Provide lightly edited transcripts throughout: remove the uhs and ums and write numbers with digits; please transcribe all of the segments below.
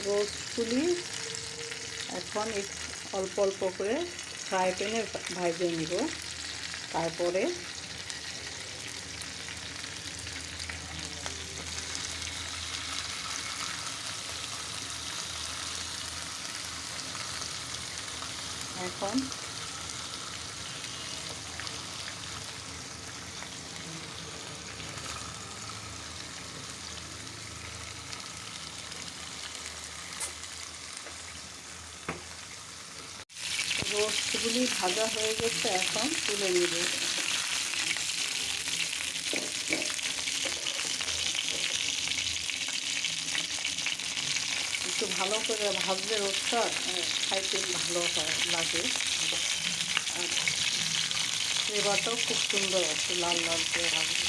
রোস্টগুলি এখন অল্প অল্প করে ফ্রাই প্যানে ভেজে নিব। তারপরে এখন রোস্টগুলি ভাজা হয়ে গেছে, এখন তুলে নিব। একটু ভালো করে ভাজলে রোস্টটা খাইতে ভালো লাগে, আর ফ্লেভারটাও খুব সুন্দর আছে, লাল লাল করে ভাজলে।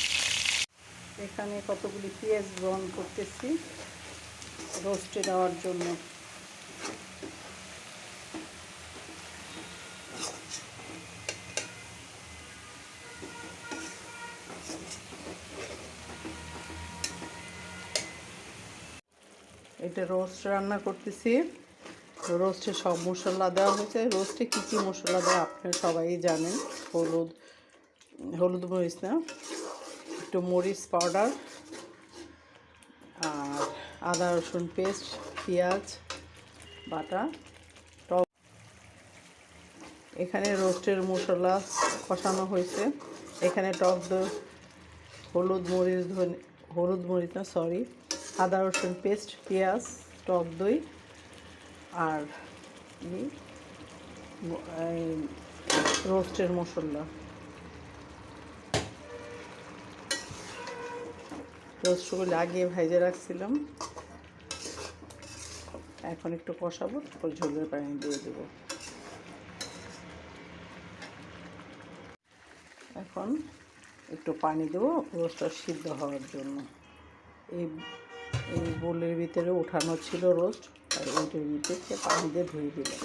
এখানে কতগুলি পেঁয়াজ ব্রাউন করতেছি রোস্টে দেওয়ার জন্য। এটা রোস্ট রান্না করতেছি, রোস্টে সব মশলা দেওয়া হয়েছে। রোস্টে কী কী মশলা দেয় আপনারা সবাই জানেন। হলুদ মরিচ না, একটু মরিচ পাউডার, আর আদা রসুন পেস্ট, পেঁয়াজ বাটা, টক। এখানে রোস্টের মশলা কষানো হয়েছে। এখানে টক দই, হলুদ মরিচ না সরি, আদা রসুন পেস্ট, পেঁয়াজ, টক দই আর রোস্টের মশলা। রোস্টগুলো আগে ভেজে রাখছিলাম, এখন একটু কষাবো, তারপর ঝোলের পানি দিয়ে দেব। এখন একটু পানি দেবো রোস্টটা সিদ্ধ হওয়ার জন্য। এই বোলের ভিতরে উঠানো ছিল রোস্ট, আর ওইটার ভিতরে পানি দিয়ে ধুয়ে দিলাম।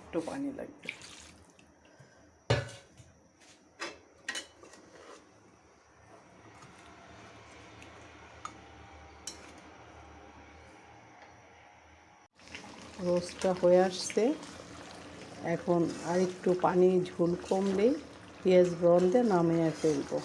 একটু পানি লাগবে। রোস্টটা হয়ে আসছে, এখন আর একটু পানি ঝোল কমলেই পেঁয়াজ ব্রাউন দিয়ে নামিয়ে ফেলবো।